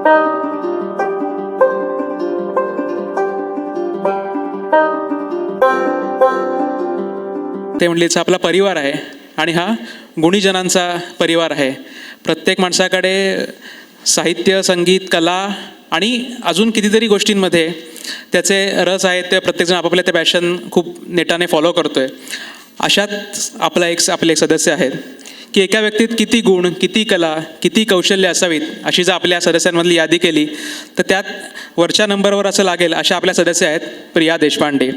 ते म्हणलीचा आपला परिवार आहे आणि हा गुणीजनांचा परिवार आहे. प्रत्येक माणसाकडे साहित्य, संगीत, कला आणि अजून कितीतरी गोष्टींमध्ये त्याचे रस आहेत. ते प्रत्येकजण आपापल्या ते पॅशन खूप नेटाने फॉलो करतो आहे. अशात आपले एक सदस्य आहेत की एका व्यक्तीत किती गुण, किती कला, किती कौशल्य असावीत अशी जर आपल्या सदस्यांमधली यादी केली तर त्यात वरच्या नंबरवर असं लागेल अशा आपल्या सदस्य आहेत प्रिया देशपांडे.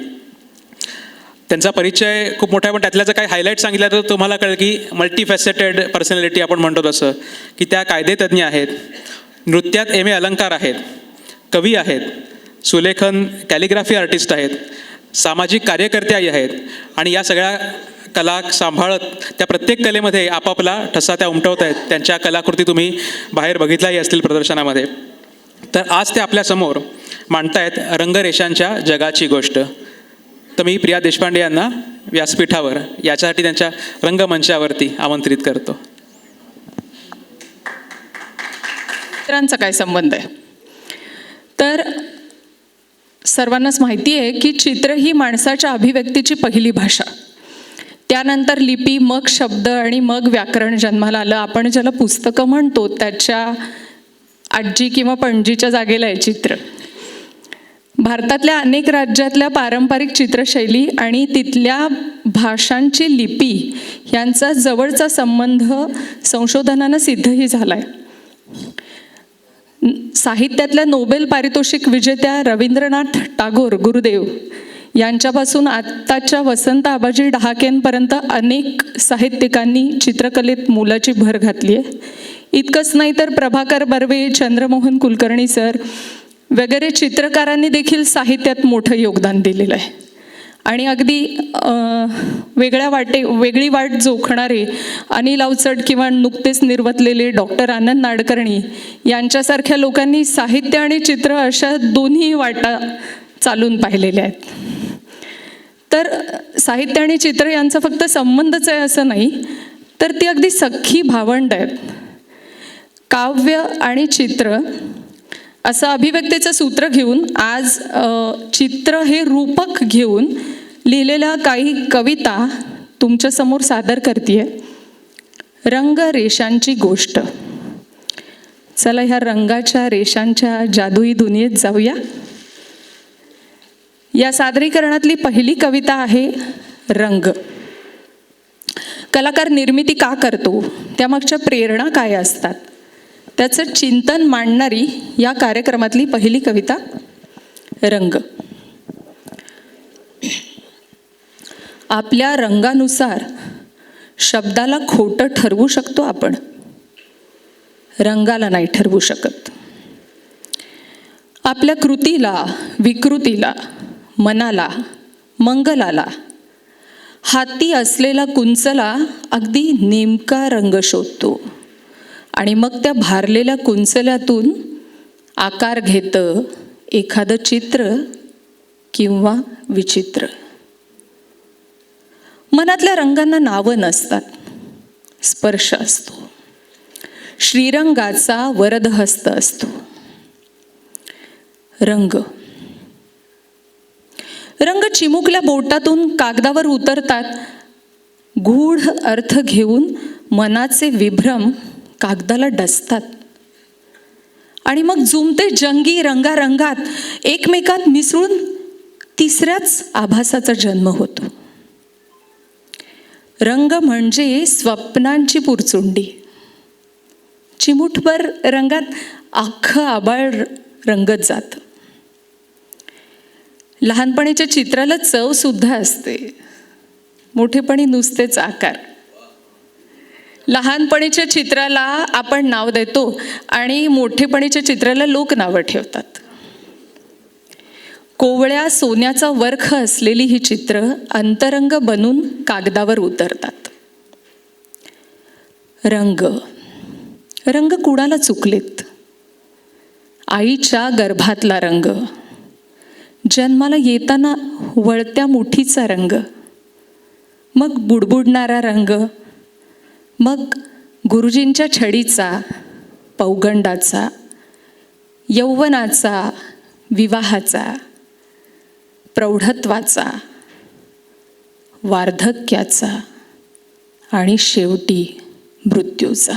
त्यांचा परिचय खूप मोठा आहे, पण त्यातल्या जर काही हायलाईट सांगितलं तर तुम्हाला कळेल की मल्टीफॅसेटेड पर्सनॅलिटी आपण म्हणतो तसं, की त्या कायदेतज्ञ आहेत, नृत्यात MA अलंकार आहेत, कवी आहेत, सुलेखन कॅलिग्राफी आर्टिस्ट आहेत, सामाजिक कार्यकर्त्याही आहेत आणि या सगळ्या कला सांभाळत त्या प्रत्येक कलेमध्ये आपापला ठसा त्या उमटवत आहेत. त्यांच्या कलाकृती तुम्ही बाहेर बघितल्याही असतील प्रदर्शनामध्ये. तर आज ते आपल्यासमोर मांडतायत रंगरेषांच्या जगाची गोष्ट. तर मी प्रिया देशपांडे यांना व्यासपीठावर याच्यासाठी त्यांच्या रंगमंचावरती आमंत्रित करतो. चित्रांचा काय संबंध आहे तर सर्वांनाच माहिती आहे की चित्र ही माणसाच्या अभिव्यक्तीची पहिली भाषा. त्यानंतर लिपी, मग शब्द आणि मग व्याकरण जन्माला आलं. आपण ज्याला पुस्तकं म्हणतो त्याच्या आजी किंवा पणजीच्या जागेला आहे चित्र. भारतातल्या अनेक राज्यातल्या पारंपरिक चित्रशैली आणि तिथल्या भाषांची लिपी यांचा जवळचा संबंध संशोधनानं सिद्धही झाला आहे. साहित्यातल्या नोबेल पारितोषिक विजेत्या रवींद्रनाथ टागोर गुरुदेव यांच्यापासून आत्ताच्या वसंत आबाजी डहाकेंपर्यंत अनेक साहित्यिकांनी चित्रकलेत मोलाची भर घातली आहे. इतकंच नाही तर प्रभाकर बर्वे, चंद्रमोहन कुलकर्णी सर वगैरे चित्रकारांनी साहित्यात मोठं योगदान दिलेलं आहे. आणि अगदी वेगळी वाट जोखणारे अनिल अवचट किंवा नुकतेच निर्वतलेले डॉक्टर आनंद नाडकर्णी यांच्यासारख्या लोकांनी साहित्य आणि चित्र अशा दोन्ही वाटा चालून पाहिलेल्या आहेत. तर साहित्य आणि चित्र यांचा फक्त संबंधच आहे असं नाही, तर ती अगदी सख्खी भावंड आहेत. काव्य आणि चित्र असं अभिव्यक्तीचं सूत्र घेऊन आज चित्र हे रूपक घेऊन लिहिलेल्या काही कविता तुमच्यासमोर सादर करते. रंग रेषांची गोष्ट. चला ह्या रंगाच्या रेषांच्या जादुई दुनियेत जाऊया. या सादरीकरणातली पहिली कविता आहे रंग. कलाकार निर्मिती का करतो, त्यामागच्या प्रेरणा काय असतात, त्याचं चिंतन मांडणारी या कार्यक्रमातली पहिली कविता रंग. आपल्या रंगानुसार शब्दाला खोटं ठरवू शकतो आपण, रंगाला नाही ठरवू शकत. आपल्या कृतीला, विकृतीला, मनाला, मंगलाला, हाती असलेला कुंचला अगदी नेमका रंग शोधतो आणि मग त्या भारलेल्या कुंचल्यातून आकार घेतं एखादं चित्र किंवा विचित्र. मनातल्या रंगांना नावं नसतात, स्पर्श असतो. श्रीरंगाचा वरदहस्त असतो. रंग चिमुकल्या बोटातून कागदावर उतरतात. गूढ अर्थ घेऊन मनाचे विभ्रम कागदाला डसतात आणि मग जुमते जंगी रंगारंगात एकमेकात मिसळून तिसऱ्याच आभासाचा जन्म होतो. रंग म्हणजे स्वप्नांची पुरचुंडी. चिमुटभर रंगात अख्खं आभाळ रंगत जातं. लहानपणीच्या चित्राला चव सुद्धा असते, मोठेपणी नुसतेच आकार. लहानपणीच्या चित्राला आपण नाव देतो आणि मोठेपणीच्या चित्राला लोक नावं ठेवतात. कोवळ्या सोन्याचा वर्ख असलेली ही चित्र अंतरंग बनून कागदावर उतरतात. रंग कुणाला चुकलेत? आईच्या गर्भातला रंग, जन्माला येताना वळत्या मुठीचा रंग, मग बुडबुडणारा रंग, मग गुरुजींच्या छडीचा, पौगंडाचा, यौवनाचा, विवाहाचा, प्रौढत्वाचा, वार्धक्याचा आणि शेवटी मृत्यूचा.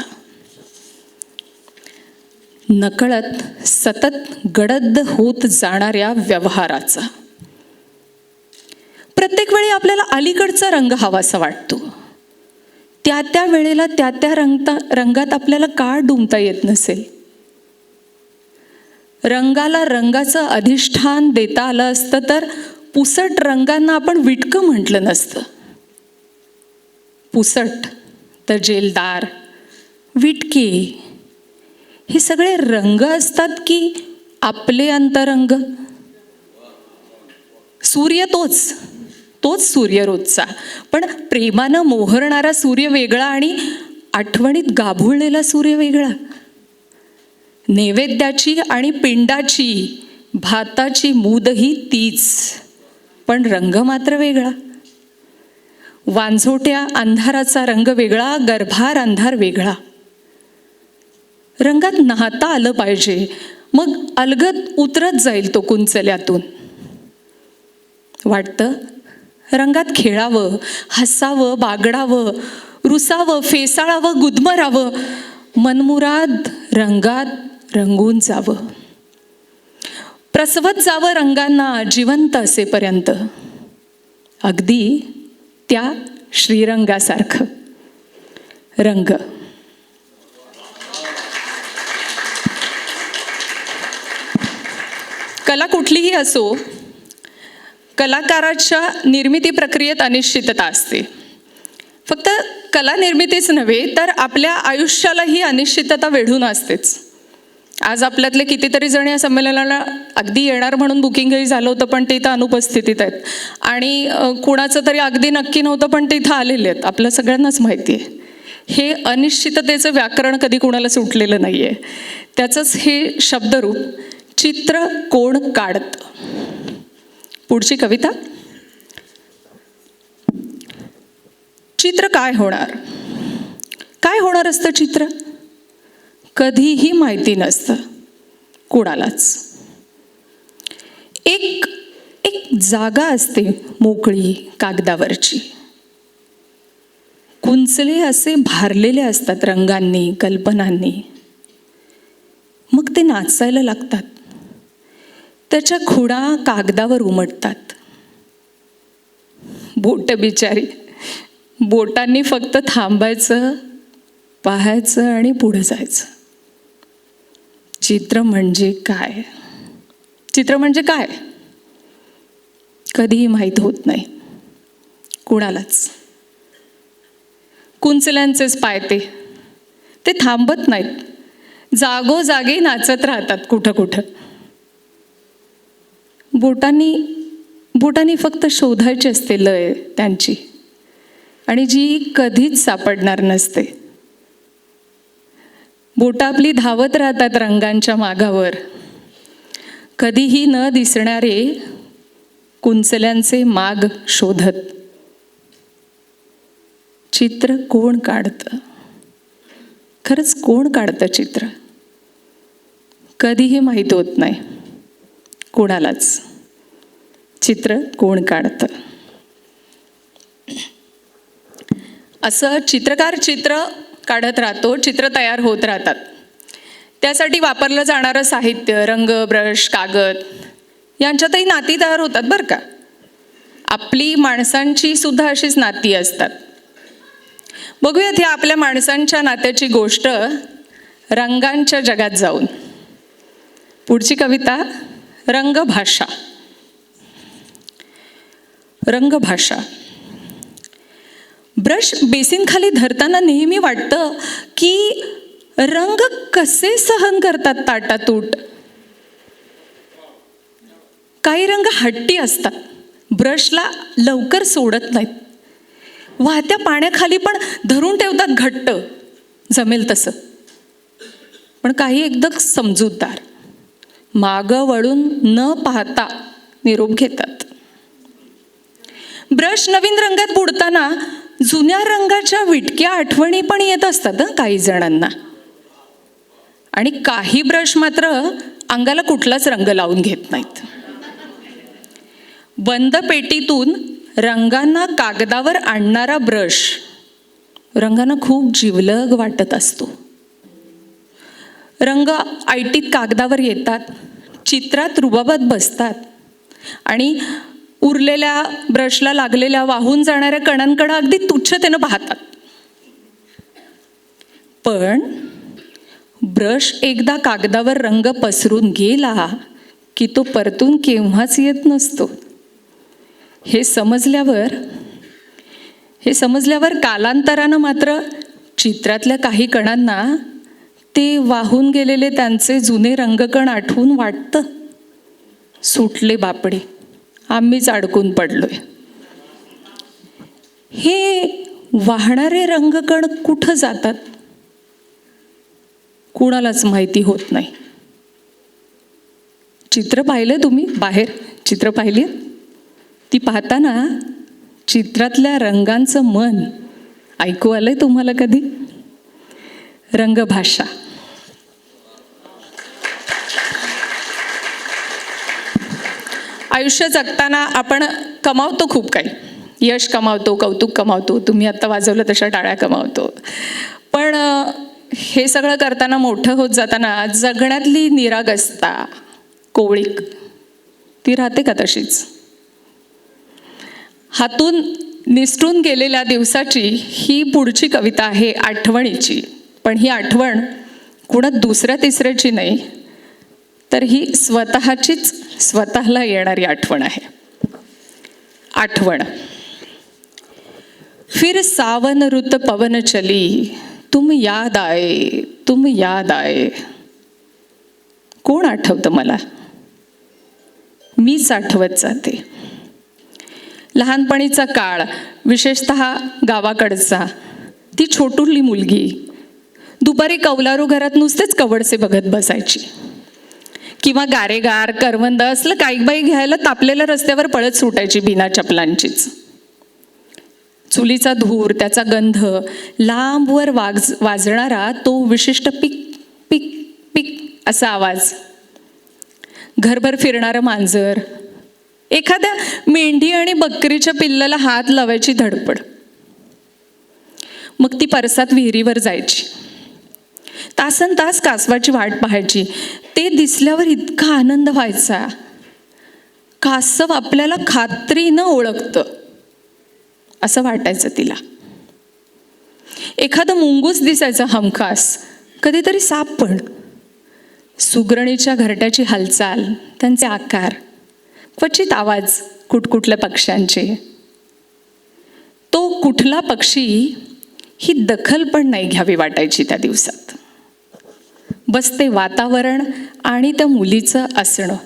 नकळत सतत गडद होत जाणाऱ्या व्यवहाराचा. प्रत्येक वेळी आपल्याला अलीकडचा रंग हवासा वाटतो. त्या वेळेला त्या रंगात आपल्याला का डुंबता येत नसेल? रंगाला रंगाचं अधिष्ठान देता आलं असतं तर पुसट रंगांना आपण विटकं म्हटलं नसतं. पुसट तर जेलदार, विटके हे सगळे रंग असतात की आपले अंतरंग? सूर्य तोच सूर्य रोजचा, पण प्रेमानं मोहरणारा सूर्य वेगळा आणि आठवणीत गाभुळलेला सूर्य वेगळा. नैवेद्याची आणि पिंडाची, भाताची मूदही तीच, पण रंग मात्र वेगळा. वांझोट्या अंधाराचा रंग वेगळा, गर्भार अंधार वेगळा. रंगात नाहता आलं पाहिजे, मग अलगद उतरत जाईल तो कुंचल्यातून. वाटतं रंगात खेळावं, हसावं, बागडावं, रुसावं, फेसाळावं, गुदमरावं, मनमुराद रंगात रंगून जावं. प्रसवत जावं रंगांना जिवंत असेपर्यंत, अगदी त्या श्रीरंगासारखं. रंग कला कुठलीही असो, कलाकाराच्या निर्मिती प्रक्रियेत अनिश्चितता असते. फक्त कला निर्मितीच नव्हे तर आपल्या आयुष्याला ही अनिश्चितता वेढून असतेच. आज आपल्यातले कितीतरी जण या संमेलनाला अगदी येणार म्हणून बुकिंगही झालं होतं, पण ते इथं अनुपस्थितीत आहेत. आणि कुणाचं तरी अगदी नक्की नव्हतं, पण ते इथं आलेले आहेत. आपल्या सगळ्यांनाच माहिती आहे. हे अनिश्चिततेचं व्याकरण कधी कुणाला सुटलेलं नाही आहे. त्याचंच हे शब्दरूप, चित्र कोण काढतं. पुढची कविता. चित्र काय होणार? काय होणार असतं चित्र? कधीही माहिती नसतं कुणालाच. एक जागा असते मोकळी कागदावरची. कुंचले असे भारलेले असतात रंगांनी, कल्पनांनी. मग ते नाचायला लागतात. त्याच्या खुणा कागदावर उमटतात. बोट बिचारी, बोटांनी फक्त थांबायचं, पाहायचं आणि पुढे जायचं. चित्र म्हणजे काय? चित्र म्हणजे काय कधीही माहीत होत नाही कुणालाच. कुंचल्यांचेच पाय ते थांबत नाहीत, जागोजागी नाचत राहतात कुठं कुठं. बोटांनी फक्त शोधायची असते लय त्यांची, आणि जी कधीच सापडणार नसते. बोटं आपली धावत राहतात रंगांच्या मागावर, कधीही न दिसणारे कुंचल्यांचे माग शोधत. चित्र कोण काढतं? खरंच कोण काढतं चित्र? कधीही माहीत होत नाही कोणालाच. चित्र कोण काढतं? असं चित्रकार चित्र काढत राहतो, चित्र तयार होत राहतात. त्यासाठी वापरलं जाणारं साहित्य, रंग, ब्रश, कागद यांच्यातही नाती तयार होतात बरं का. आपली माणसांची सुद्धा अशीच नाती असतात. बघूयात ह्या आपल्या माणसांच्या नात्याची गोष्ट रंगांच्या जगात जाऊन. पुढची कविता. रंगभाषा. रंगभाषा. ब्रश बेसिन खाली धरताना नेहमी वाटतं की रंग कसे सहन करतात ताटातूट. काही रंग हट्टी असतात, ब्रशला लवकर सोडत नाहीत. वाहत्या पाण्याखाली पण धरून ठेवतात घट्ट, जमेल तसं. पण काही एकदम समजूतदार मागं वळून न पाहता निरोप घेतात. ब्रश नवीन रंगात बुडताना जुन्या रंगाच्या विटक्या आठवणी पण येत असतात काही जणांना. आणि काही ब्रश मात्र अंगाला कुठलाच रंग लावून घेत नाहीत. बंद पेटीतून रंगांना कागदावर आणणारा ब्रश रंगांना खूप जिवलग वाटत असतो. रंग ऐटीत कागदावर येतात, चित्रात रुबाबात बसतात आणि उरलेल्या ब्रशला लागलेल्या वाहून जाणाऱ्या कणांकडे अगदी तुच्छतेनं पाहतात. पण ब्रश एकदा कागदावर रंग पसरून गेला की तो परतून केव्हाच येत नसतो. हे समजल्यावर कालांतरानं मात्र चित्रातल्या काही कणांना ते वाहून गेलेले त्यांचे जुने रंगकण आठवून वाटतं, सुटले बापडे, आम्हीच अडकून पडलोय. हे वाहणारे रंगकण कुठं जातात कुणालाच माहिती होत नाही. चित्र पाहिलं तुम्ही? बाहेर चित्र पाहिली? ती पाहताना चित्रातल्या रंगांचं मन ऐकू आलंय तुम्हाला कधी? रंगभाषा. आयुष्य जगताना आपण कमावतो खूप काही, यश कमावतो, कौतुक कमावतो, तुम्ही आत्ता वाजवलं तशा टाळ्या कमावतो. पण हे सगळं करताना, मोठं होत जाताना जगण्यातली निरागसता, कोवळीक ती राहते का तशीच? हातून निसटून गेलेल्या दिवसाची ही पुढची कविता आहे, आठवणीची. पण ही आठवण कुणा दुसऱ्या तिसऱ्याची नाही, तर ही स्वतःचीच, स्वतःला येणारी आठवण आहे. आठवण. फिर सावन रुत पवन चली, तुम याद आए, तुम याद आए. कोण आठवतं मला? मीच आठवत जाते. लहानपणीचा काळ, विशेषतः गावाकडचा, ती छोटुली मुलगी दुपारी कौलारू घरात नुसतेच कवडसे बघत बसायची, किंवा गारेगार करवंद असलं काही बाई घ्यायला तापलेल्या रस्त्यावर पळत सुटायची बिना चपलांचीच. चुलीचा धूर, त्याचा गंध, लांबवर वाजणारा तो विशिष्ट पिक पिक पिक असा आवाज, घरभर फिरणारं मांजर, एखाद्या मेंढी आणि बकरीच्या पिल्लाला हात लावायची धडपड. मग ती परसात विहिरीवर जायची, तासन तास कासवाची वाट पाहायची. ते दिसल्यावर इतका आनंद व्हायचा, कासव आपल्याला खात्रीनं ओळखतं असं वाटायचं तिला. एखादं मुंगूस दिसायचं हमखास, कधीतरी साप पण. सुगरणीच्या घरट्याची हालचाल, त्यांचे आकार, क्वचित आवाज कुठकुठल्या पक्ष्यांचे. तो कुठला पक्षी ही दखल पण नाही घ्यावी वाटायची त्या दिवसात. बस ते वातावरण आणि त्या मुलीचं असणं.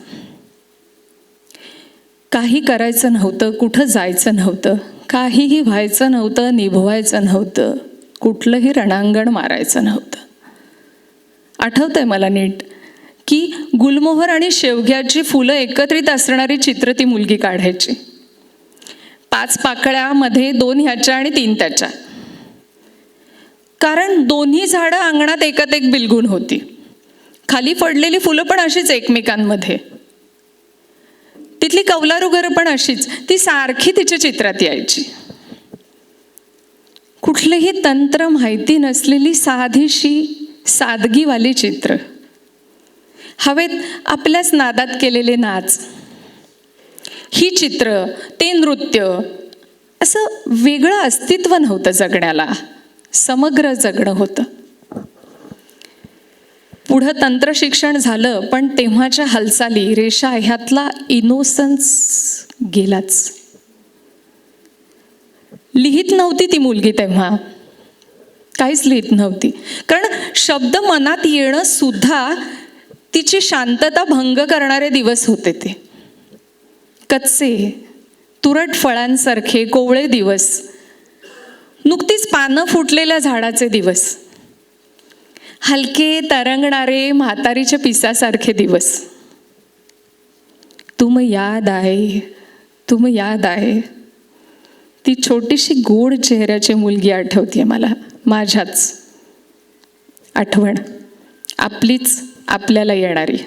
काही करायचं नव्हतं, कुठं जायचं नव्हतं, काहीही व्हायचं नव्हतं, निभवायचं नव्हतं, कुठलंही रणांगण मारायचं नव्हतं. आठवतंय मला नीट की गुलमोहर आणि शेवग्याची फुलं एकत्रित असणारी चित्र ती मुलगी काढायची. 5 पाकळ्यामध्ये 2 ह्याच्या आणि 3 त्याच्या, कारण दोन्ही झाडं अंगणात एकात एक बिलगून होती. खाली पडलेली फुलं पण अशीच एकमेकांमध्ये, तिथली कौलारू घरं पण अशीच, ती सारखी तिच्या चित्रात यायची. कुठलेही तंत्र माहिती नसलेली साधीशी सादगीवाली चित्र, हवेत आपल्याच नादात केलेले नाच, ही चित्र, ते नृत्य. असं वेगळं अस्तित्व नव्हतं जगण्याला, समग्र जगणं होतं. पुढं तंत्रशिक्षण झालं, पण तेव्हाच्या हालचाली, रेषा, ह्यातला इनोसन्स गेलाच. लिहित नव्हती ती मुलगी तेव्हा, काहीच लिहित नव्हती, कारण शब्द मनात येणं सुद्धा तिची शांतता भंग करणारे दिवस होते ते. कच्चे तुरट फळांसारखे कोवळे दिवस, नुकतीच पानं फुटलेल्या झाडाचे दिवस, हलके तरंगणारे म्हातारीच्या पिसासारखे दिवस. तुम याद आए, तुम याद आए. ती छोटीशी गोड चेहऱ्याची मुलगी आठवते मला, माझ्याच. आठवण आपलीच, आपल्याला येणारी.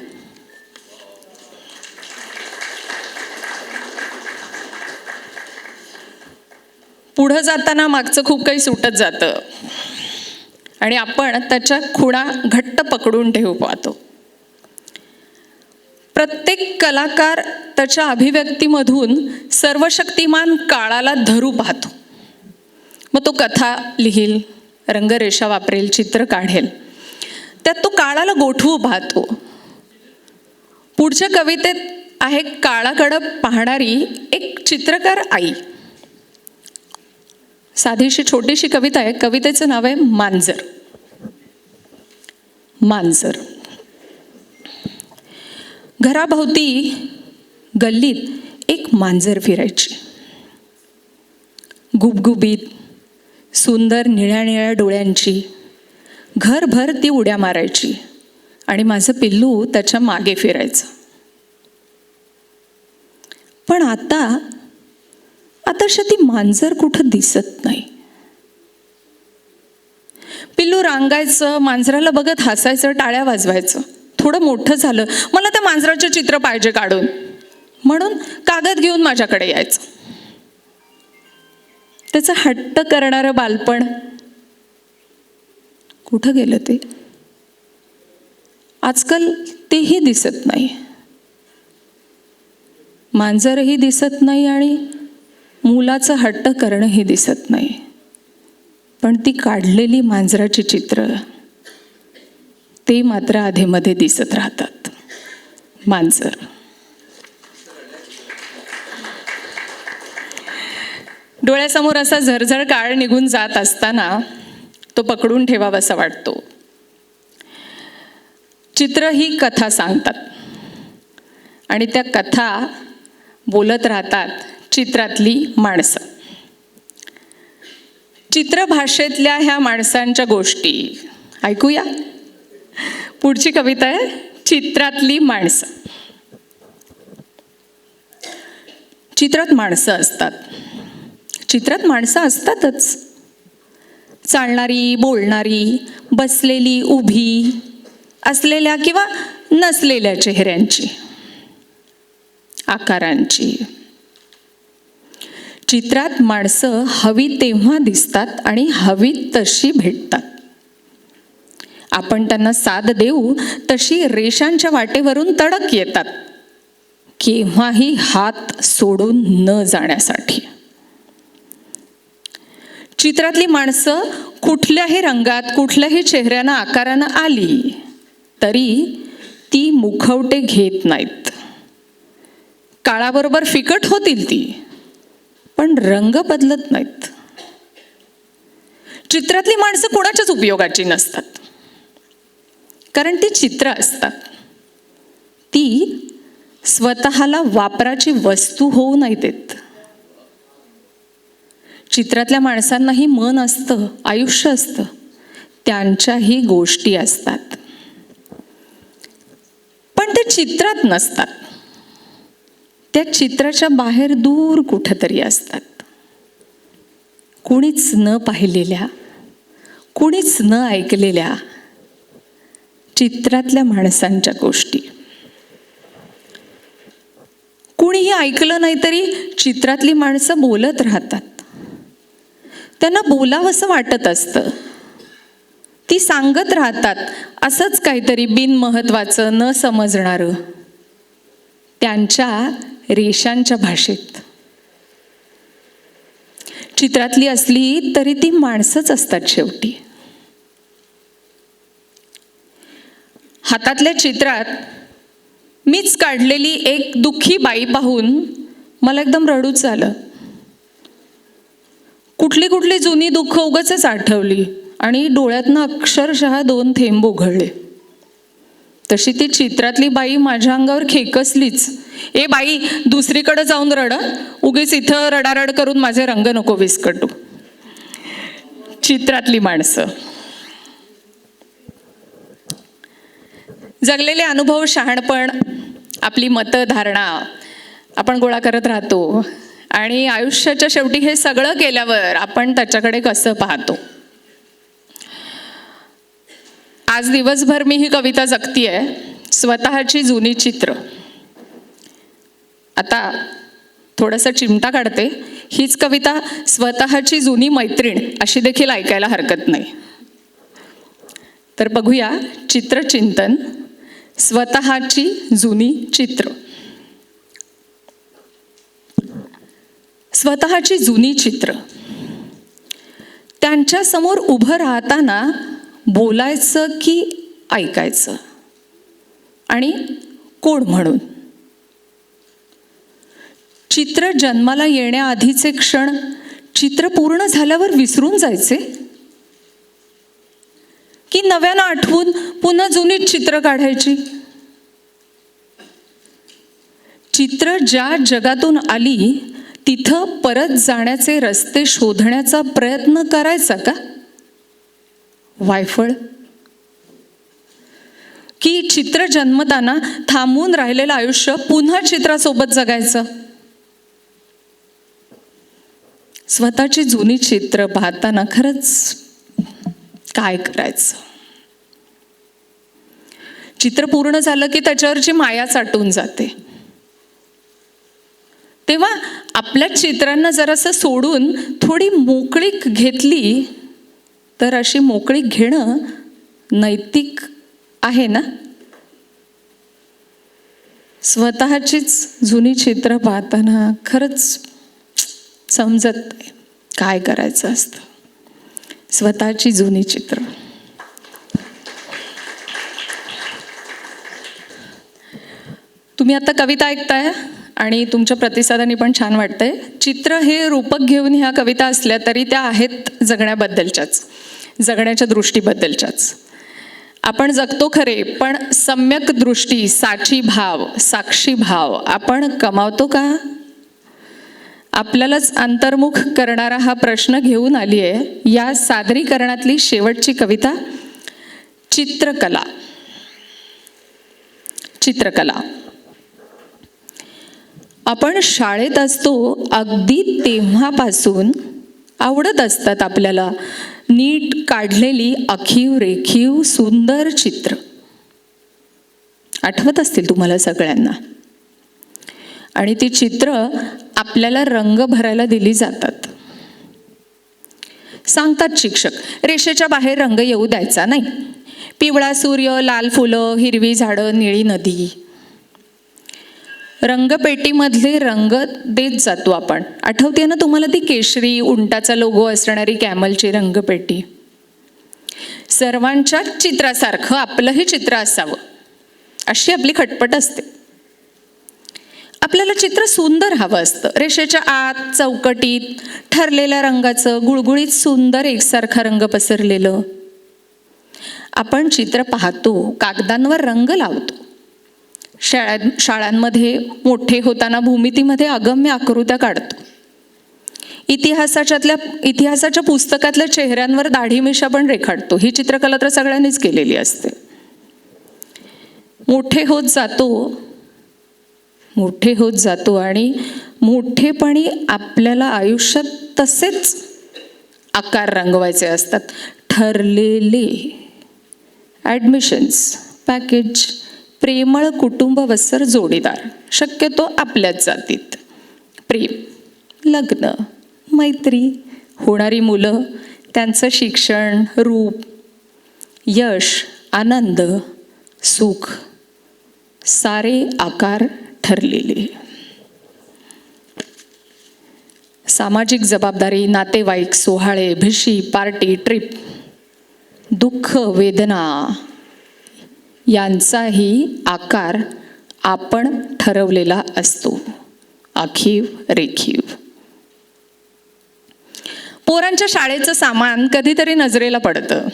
पुढं जाताना मागचं खूप काही सुटत जातं आणि आपण त्याच्या खुणा घट्ट पकडून ठेवू पाहतो. प्रत्येक कलाकार त्याच्या अभिव्यक्तीमधून सर्वशक्तिमान काळाला धरू पाहतो. मग तो कथा लिहील, रंगरेषा वापरेल, चित्र काढेल, त्यात तो काळाला गोठवू पाहतो. पुढच्या कवितेत आहे काळाकडं पाहणारी एक चित्रकार आई. साधीशी छोटीशी कविता आहे. कवितेचं नाव आहे मांजर. मांजर. घराभोवती गल्लीत एक मांजर फिरायची. गुबगुबीत, सुंदर निळ्या निळ्या डोळ्यांची. घरभर ती उड्या मारायची आणि माझं पिल्लू त्याच्या मागे फिरायचं. पण आता ती मांजर कुठं दिसत नाही. पिल्लू रांगायचं, मांजराला बघत हसायचं, टाळ्या वाजवायचं. थोडं मोठं झालं, मला त्या मांजराचं चित्र पाहिजे काढून, म्हणून कागद घेऊन माझ्याकडे यायचं. त्याचं हट्ट करणारं बालपण कुठं गेलं ते? आजकाल तेही दिसत नाही. मांजरही दिसत नाही आणि मुलाचं हट्ट करणंही दिसत नाही. पण ती काढलेली मांजराची चित्र ते मात्र आधेमध्ये दिसत राहतात. मांजर. डोळ्यासमोर असा झरझर काळ निघून जात असताना तो पकडून ठेवावासा वाटतो. चित्र ही कथा सांगतात आणि त्या कथा बोलत राहतात चित्रातली माणसं. चित्रभाषेतल्या ह्या माणसांच्या गोष्टी ऐकूया. पुढची कविता आहे चित्रातली माणसं. चित्रात माणसं असतात. चित्रात माणसं असतातच. चालणारी, बोलणारी, बसलेली, उभी, असलेल्या किंवा नसलेल्या चेहऱ्यांची, आकारांची. चित्रात माणसं हवी तेव्हा दिसतात आणि हवी तशी भेटतात. आपण त्यांना साथ देऊ तशी रेषांच्या वाटेवरून तडक येतात, केव्हाही हात सोडून न जाण्यासाठी. चित्रातली माणसं कुठल्याही रंगात, कुठल्याही चेहऱ्यानं, आकारानं आली तरी ती मुखवटे घेत नाहीत. काळाबरोबर फिकट होतील ती, पण रंग बदलत नाहीत. चित्रातली माणसं कोणाच्याच उपयोगाची नसतात, कारण ती चित्र असतात. ती स्वतःला वापराची वस्तू होऊ नाही देत. चित्रातल्या माणसांनाही मन असतं, आयुष्य असतं, त्यांच्याही गोष्टी असतात, पण ते चित्रात नसतात. त्या चित्राच्या बाहेर दूर कुठेतरी असतात. कुणीच न पाहिलेल्या, कुणीच न ऐकलेल्या चित्रातल्या माणसांच्या गोष्टी. कुणीही ऐकलं नाही तरी चित्रातली माणसं बोलत राहतात. त्यांना बोलावंसं वाटत असतं. ती सांगत राहतात असंच काहीतरी बिनमहत्वाचं, न समजणारं, त्यांच्या रेषांच्या भाषेत. चित्रातली असली तरी ती माणसंच असतात शेवटी. हातातल्या चित्रात मीच काढलेली एक दुःखी बाई पाहून मला एकदम रडूच आलं. कुठली कुठली जुनी दुःख उगाचच आठवली आणि डोळ्यातनं अक्षरशः 2 थेंब उघडले. तशी ती चित्रातली बाई माझ्या अंगावर खेकसलीच. ए बाई, दुसरीकडे जाऊन रड, उगीच इथं रडारड करून माझे रंग नको विस्कटू. चित्रातली माणसं. जगलेले अनुभव, शहाणपण, आपली मतं, धारणा आपण गोळा करत राहतो आणि आयुष्याच्या शेवटी हे सगळं केल्यावर आपण त्याच्याकडे कसं पाहतो. आज दिवसभर मी ही कविता जगतीये, स्वतःची जुनी चित्र. आता थोडासा चिमटा काढते. हीच कविता स्वतःची जुनी मैत्रीण अशी देखील ऐकायला हरकत नाही. तर बघूया चित्रचिंतन, स्वतःची जुनी चित्र. स्वतःची जुनी चित्र. त्यांच्यासमोर उभं राहताना बोलायचं की ऐकायचं, आणि कोण म्हणून. चित्र जन्माला येण्याआधीचे क्षण चित्र पूर्ण झाल्यावर विसरून जायचे, की नव्यानं आठवून पुन्हा जुनीच चित्र काढायची. चित्र ज्या जगातून आली तिथं परत जाण्याचे रस्ते शोधण्याचा प्रयत्न करायचा का वायफळ, की चित्र जन्मताना थांबून राहिलेलं आयुष्य पुन्हा चित्रासोबत जगायचं. स्वतःची जुनी चित्र पाहताना खरंच काय करायचं. चित्र पूर्ण झालं की त्याच्यावरची माया चाटून जाते. तेव्हा आपल्या चित्रांना जरासं सोडून थोडी मोकळीक घेतली तर अशी मोकळीक घेणं नैतिक आहे ना. स्वतःचीच जुनी चित्र पाहताना खरंच समजत नाही काय करायचं असतं. स्वतःची जुनी चित्र. तुम्ही आता कविता ऐकताय आणि तुमच्या प्रतिसादाने पण छान वाटतंय. चित्र हे रूपक घेऊन ह्या कविता असल्या तरी त्या आहेत जगण्याबद्दलच्याच, जगण्याच्या दृष्टीबद्दलच्याच. आपण जगतो खरे, पण सम्यक दृष्टी, साची भाव, साक्षी भाव आपण कमावतो का. आपल्यालाच अंतर्मुख करणारा हा प्रश्न घेऊन आली आहे या सादरीकरणातली शेवटची कविता, चित्रकला. चित्रकला. आपण शाळेत असतो अगदी तेव्हापासून आवडत असतात आपल्याला नीट काढलेली आखीव रेखीव सुंदर चित्र. आठवत असतील तुम्हाला सगळ्यांना. आणि ती चित्र आपल्याला रंग भरायला दिली जातात. सांगतात शिक्षक, रेषेच्या बाहेर रंग येऊ द्यायचा नाही. पिवळा सूर्य, लाल फुलं, हिरवी झाडं, निळी नदी. रंगपेटीमधले रंग देत जातो आपण. आठवते ना तुम्हाला ती केशरी उंटाचा लोगो असणारी कॅमलची रंगपेटी. सर्वांच्या चित्रासारखं आपलंही चित्र असावं अशी आपली खटपट असते. आपल्याला चित्र सुंदर हवं असतं. रेषेच्या आत चौकटीत ठरलेल्या रंगाचं गुळगुळीत सुंदर एकसारखा रंग पसरलेलं. आपण चित्र पाहतो, कागदांवर रंग लावतो. शाळांमध्ये मोठे होताना भूमितीमध्ये अगम्य आकृत्या काढतो. इतिहासाच्या पुस्तकातल्या चेहऱ्यांवर दाढी मिशा पण रेखाटतो. ही चित्रकला तर सगळ्यांनीच केलेली असते. मोठे होत जातो आणि मोठेपणी आपल्याला आयुष्यात तसेच आकार रंगवायचे असतात. ठरलेले ॲडमिशन्स, पॅकेज, प्रेमळ कुटुंब वत्सर जोडीदार, शक्यतो आपल्याच जातीत, प्रेम, लग्न, मैत्री, होणारी मुलं, त्यांचं शिक्षण, रूप, यश, आनंद, सुख, सारे आकार ठरलेले. सामाजिक जबाबदारी, नातेवाईक, सोहाळे, भिशी, पार्टी, ट्रिप, दुःख, वेदना यांचाही आकार आपण ठरवलेला असतो, आखीव रेखीव. पोरांच्या शाळेचं सामान कधीतरी नजरेला पडतं,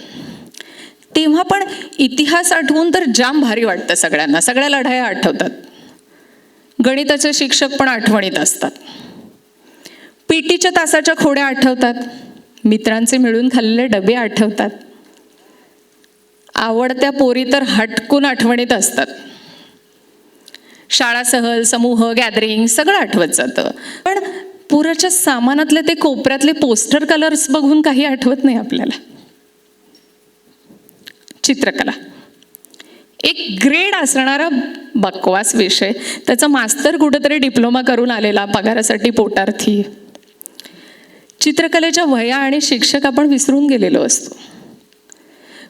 तेव्हा पण इतिहास आठवून तर जाम भारी वाटतं सगळ्यांना. सगळ्या लढाया आठवतात. गणिताचे शिक्षक पण आठवणीत असतात. पीटीच्या तासाच्या खोड्या आठवतात. मित्रांचे मिळून खाल्लेले डबे आठवतात. आवडत्या पोरी तर हटकून आठवणीत असतात. शाळा सहल, समूह, गॅदरिंग सगळं आठवत जातं. पण पोराच्या सामानातले ते कोपऱ्यातले पोस्टर कलर्स बघून काही आठवत नाही आपल्याला. चित्रकला. एक ग्रेड असणारा बकवास विषय, त्याचा मास्तर कुठंतरी डिप्लोमा करून आलेला, पगारासाठी पोटार्थी. चित्रकलेच्या वह्या आणि शिक्षक आपण विसरून गेलेलो असतो.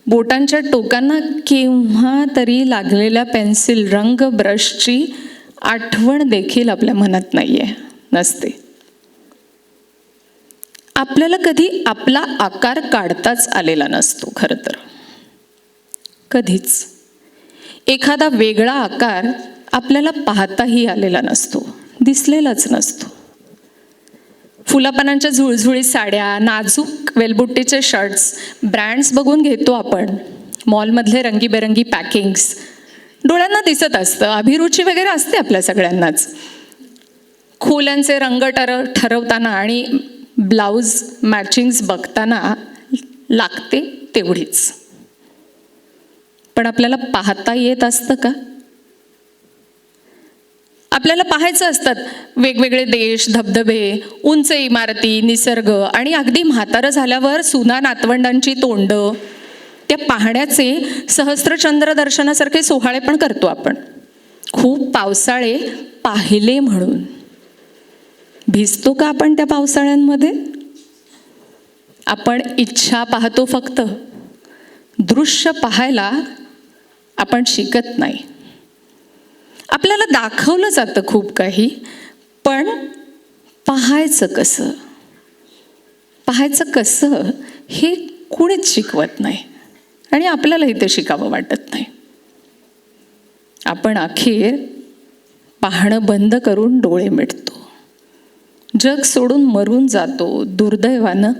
बोटांच्या टोकांना केव्हा तरी लागलेल्या पेन्सिल रंग ब्रशची आठवण देखील आपल्या मनात नसते. आपल्याला कधी आपला आकार काढताच आलेला नसतो. खरं तर कधीच एखादा वेगळा आकार आपल्याला पाहताही आलेला नसतो, दिसलेलाच नसतो. फुलापानांच्या झुळझुळीत साड्या, नाजूक वेलबुट्टीचे शर्ट्स, ब्रँड्स बघून घेतो आपण. मॉलमधले रंगीबेरंगी पॅकिंग्स डोळ्यांना दिसत असतं. अभिरुची वगैरे असते आपल्या सगळ्यांनाच. खोल्यांचे रंग ठरवताना आणि ब्लाऊज मॅचिंग्स बघताना लागते तेवढीच. पण आपल्याला पाहता येत असतं का? आपल्याला पाहायचं असतात वेगवेगळे देश, धबधबे, उंच इमारती, निसर्ग आणि अगदी म्हातारं झाल्यावर सुना नातवंडांची तोंडं. त्या पाहण्याचे सहस्त्रचंद्र दर्शनासारखे सोहळे पण करतो आपण. खूप पावसाळे पाहिले म्हणून. भिजतो का आपण त्या पावसाळ्यांमध्ये? आपण इच्छा पाहतो फक्त. दृश्य पाहायला आपण शिकत नाही. आपल्याला दाखवलं जातं खूप काही, पण पाहायचं कसं हे कुणीच शिकवत नाही आणि आपल्यालाही ते शिकावं वाटत नाही. आपण अखेर पाहणं बंद करून डोळे मिटतो. जग सोडून मरून जातो दुर्दैवानं,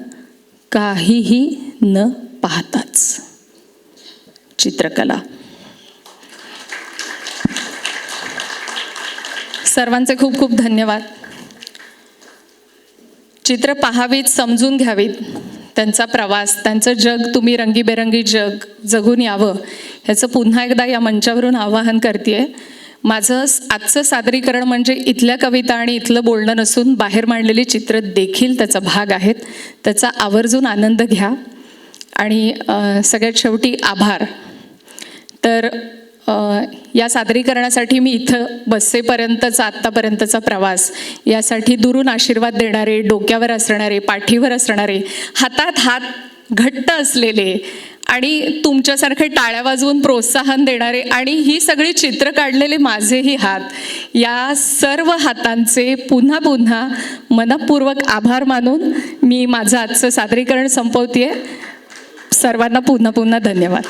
काहीही न पाहताच. चित्रकला. सर्वांचे खूप खूप धन्यवाद. चित्र पाहावीत, समजून घ्यावीत. त्यांचा प्रवास, त्यांचं जग, तुम्ही रंगीबेरंगी जग जगून यावं, ह्याचं पुन्हा एकदा या मंचावरून आवाहन करते. माझं आजचं सादरीकरण म्हणजे इथल्या कविता आणि इथलं बोलणं नसून बाहेर मांडलेली चित्र देखील त्याचा भाग आहेत. त्याचा आवर्जून आनंद घ्या. आणि सगळ्यात शेवटी आभार. तर या सादरीकरणासाठी मी इथं बसेपर्यंतचा आत्तापर्यंतचा प्रवास, यासाठी दुरून आशीर्वाद देणारे, डोक्यावर असणारे, पाठीवर असणारे, हातात हात घट्ट असलेले आणि तुमच्यासारखे टाळ्या वाजवून प्रोत्साहन देणारे आणि ही सगळी चित्र काढलेले माझेही हात, या सर्व हातांचे पुन्हा पुन्हा मनपूर्वक आभार मानून मी माझं आजचं सादरीकरण संपवतेय. सर्वांना पुन्हा पुन्हा धन्यवाद.